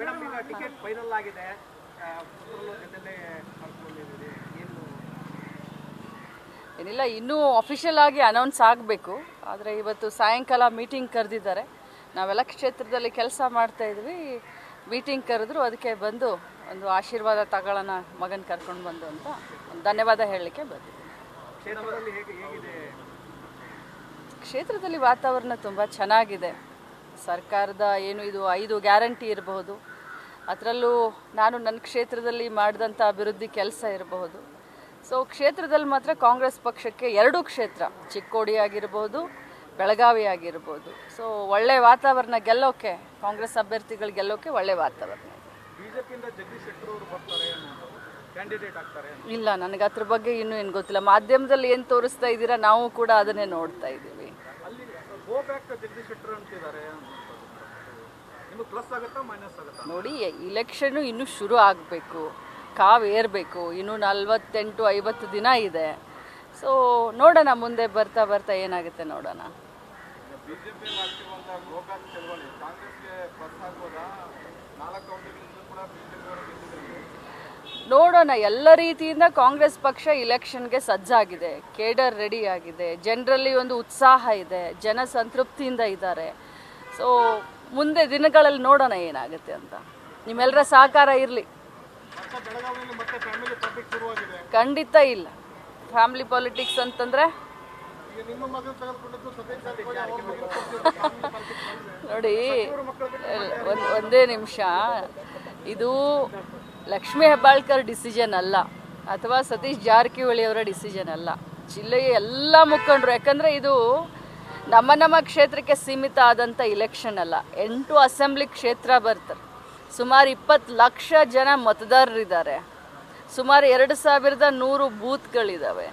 Madam ಈಗ ticket final ಆಗಿದೆ, ಜೊತೆಲೇ ಕರ್ಕೊಂಡಿದ್ದೀರಿ, ಏನು ಏನಿಲ್ಲ, ಇನ್ನೂ ಅಫಿಷಿಯಲ್ ಆಗಿ ಅನೌನ್ಸ್ ಆಗಬೇಕು. ಆದರೆ ಇವತ್ತು ಸಾಯಂಕಾಲ ಮೀಟಿಂಗ್ ಕರೆದಿದ್ದಾರೆ. ನಾವೆಲ್ಲ ಕ್ಷೇತ್ರದಲ್ಲಿ ಕೆಲಸ ಮಾಡ್ತಾ ಇದ್ವಿ, ಮೀಟಿಂಗ್ ಕರೆದ್ರು, ಅದಕ್ಕೆ ಬಂದು ಒಂದು ಆಶೀರ್ವಾದ ತಗೊಳ್ಳೋಣ ಮಗನ ಕರ್ಕೊಂಡು ಬಂದು ಅಂತ ಒಂದು ಧನ್ಯವಾದ ಹೇಳಲಿಕ್ಕೆ ಬಂದಿದ್ದೀನಿ. ಕ್ಷೇತ್ರದಲ್ಲಿ ಹೇಗಿದೆ? ಕ್ಷೇತ್ರದಲ್ಲಿ ವಾತಾವರಣ ತುಂಬ ಚೆನ್ನಾಗಿದೆ. ಸರ್ಕಾರದ ಏನು ಇದು 5 ಗ್ಯಾರಂಟಿ ಇರಬಹುದು, ಅದರಲ್ಲೂ ನಾನು ನನ್ನ ಕ್ಷೇತ್ರದಲ್ಲಿ ಮಾಡಿದಂಥ ಅಭಿವೃದ್ಧಿ ಕೆಲಸ ಇರಬಹುದು. ಸೊ ಕ್ಷೇತ್ರದಲ್ಲಿ ಮಾತ್ರ ಕಾಂಗ್ರೆಸ್ ಪಕ್ಷಕ್ಕೆ 2 ಕ್ಷೇತ್ರ, ಚಿಕ್ಕೋಡಿ ಆಗಿರ್ಬೋದು, ಬೆಳಗಾವಿ ಆಗಿರ್ಬೋದು. ಸೊ ಒಳ್ಳೆ ವಾತಾವರಣ, ಗೆಲ್ಲೋಕ್ಕೆ ಕಾಂಗ್ರೆಸ್ ಅಭ್ಯರ್ಥಿಗಳು ಗೆಲ್ಲೋಕ್ಕೆ ಒಳ್ಳೆ ವಾತಾವರಣ. ಬಿಜೆಪಿಯಿಂದ ಜಗದೀಶ್ ಶೆಟ್ಟರ್ ಅವರು ಬರ್ತಾರೆ, ಕ್ಯಾಂಡಿಡೇಟ್ ಆಗ್ತಾರೆ? ಇಲ್ಲ, ನನಗೆ ಅದ್ರ ಬಗ್ಗೆ ಇನ್ನೂ ಏನು ಗೊತ್ತಿಲ್ಲ. ಮಾಧ್ಯಮದಲ್ಲಿ ಏನು ತೋರಿಸ್ತಾ ಇದ್ದೀರಾ, ನಾವು ಕೂಡ ಅದನ್ನೇ ನೋಡ್ತಾ ಇದ್ದೀವಿ. ಅಲ್ಲಿ ಗೋ ಬ್ಯಾಕ್ ಜಗದೀಶ್ ಶೆಟ್ಟರ್ ಅಂತಿದ್ದಾರೆ, ನಿಮಗೆ ಪ್ಲಸ್ ಆಗುತ್ತಾ ಮೈನಸ್ ಆಗುತ್ತಾ? ನೋಡಿ, ಇಲೆಕ್ಷನ್ನು ಇನ್ನೂ ಶುರು ಆಗಬೇಕು, ಕಾವೇರಬೇಕು, ಇನ್ನೂ 48-50 ದಿನ ಇದೆ. ಸೊ ನೋಡೋಣ, ಮುಂದೆ ಬರ್ತಾ ಬರ್ತಾ ಏನಾಗುತ್ತೆ ನೋಡೋಣ. ಬಿಜೆಪಿ ಮಾಡ್ತಿರುವಂಥ ಗೋ ಬ್ಯಾಕ್ ಚಳವಳಿ ಕಾಂಗ್ರೆಸ್ಗೆ ಪ್ಲಸ್ ಆಗ್ಬೋದಾ? 4 ಕೌಂಟಿಗಳಿಂದ ಕೂಡ ನೋಡೋಣ. ಎಲ್ಲ ರೀತಿಯಿಂದ ಕಾಂಗ್ರೆಸ್ ಪಕ್ಷ ಇಲೆಕ್ಷನ್ಗೆ ಸಜ್ಜಾಗಿದೆ, ಕೇಡರ್ ರೆಡಿ ಆಗಿದೆ, ಜನರಲ್ಲಿ ಒಂದು ಉತ್ಸಾಹ ಇದೆ, ಜನ ಸಂತೃಪ್ತಿಯಿಂದ ಇದ್ದಾರೆ. ಸೊ ಮುಂದೆ ದಿನಗಳಲ್ಲಿ ನೋಡೋಣ ಏನಾಗುತ್ತೆ ಅಂತ. ನಿಮ್ಮೆಲ್ಲರ ಸಹಕಾರ ಇರಲಿ. ಖಂಡಿತ ಇಲ್ಲ. ಫ್ಯಾಮಿಲಿ ಪಾಲಿಟಿಕ್ಸ್ ಅಂತಂದರೆ ನೋಡಿ, ಒಂದೇ ನಿಮಿಷ, ಇದು ಲಕ್ಷ್ಮೀ ಹೆಬ್ಬಾಳ್ಕರ್ ಡಿಸಿಷನ್ ಅಲ್ಲ, ಅಥವಾ ಸತೀಶ್ ಜಾರಕಿಹೊಳಿ ಅವರ ಡಿಸಿಷನ್ ಅಲ್ಲ. ಜಿಲ್ಲೆಯ ಎಲ್ಲ ಮುಖಂಡರು, ಯಾಕಂದರೆ ಇದು ನಮ್ಮ ಕ್ಷೇತ್ರಕ್ಕೆ ಸೀಮಿತ ಆದಂಥ ಇಲೆಕ್ಷನ್ ಅಲ್ಲ. 8 ಅಸೆಂಬ್ಲಿ ಕ್ಷೇತ್ರ ಬರ್ತಾರೆ, ಸುಮಾರು 20 ಲಕ್ಷ ಜನ ಮತದಾರರಿದ್ದಾರೆ, ಸುಮಾರು 2100 ಬೂತ್ಗಳಿದ್ದಾವೆ.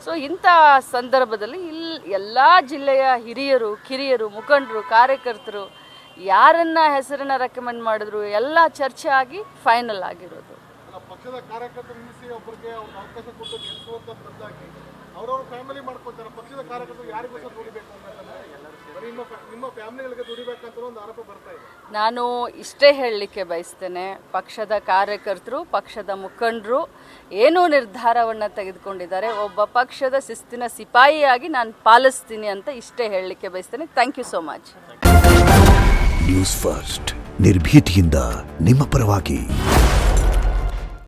ಸೊ ಇಂಥ ಸಂದರ್ಭದಲ್ಲಿ ಎಲ್ಲ ಜಿಲ್ಲೆಯ ಹಿರಿಯರು, ಕಿರಿಯರು, ಮುಖಂಡರು, ಕಾರ್ಯಕರ್ತರು ಯಾರನ್ನ ಹೆಸರನ್ನ ರೆಕಮೆಂಡ್ ಮಾಡಿದ್ರು ಎಲ್ಲ ಚರ್ಚೆ ಆಗಿ ಫೈನಲ್ ಆಗಿರೋದು. ಪಕ್ಷದ ಕಾರ್ಯಕರ್ತರು ನಿಲ್ಲಿಸಿ ಒಬ್ಬರಿಗೆ ಅವಕಾಶ ಕೊಟ್ಟು ಗೆಲ್ಲಿಸುವಂತ ಬದಲಾಗಿ ಅವರವ್ರ ಫ್ಯಾಮಿಲಿ ಮಾಡ್ಕೊತಾರೆ. ಪಕ್ಷದ ಕಾರ್ಯಕರ್ತರು ಯಾರಿಗೋಸ್ಕರ ದುಡಿಬೇಕು ಅಂತಂದ್ರೆ ನಿಮ್ಮ ಫ್ಯಾಮಿಲಿಗಳಿಗೆ ದುಡಿಬೇಕಂತ ಒಂದು ಆರೋಪ ಬರ್ತಾ ಇದೆ. ನಾನು ಇಷ್ಟೇ ಹೇಳಲಿಕ್ಕೆ ಬಯಸ್ತೇನೆ, ಪಕ್ಷದ ಕಾರ್ಯಕರ್ತರು, ಪಕ್ಷದ ಮುಖಂಡರು ಏನೋ ನಿರ್ಧಾರವನ್ನು ತೆಗೆದುಕೊಂಡಿದ್ದಾರೆ, ಒಬ್ಬ ಪಕ್ಷದ ಶಿಸ್ತಿನ ಸಿಪಾಯಿಯಾಗಿ ನಾನು ಪಾಲಿಸ್ತೀನಿ ಅಂತ ಇಷ್ಟೇ ಹೇಳಲಿಕ್ಕೆ ಬಯಸ್ತೇನೆ. Thank you so much. News first, ನಿರ್ಭೀತಿಯಿಂದ ನಿಮ್ಮ ಪರವಾಗಿ.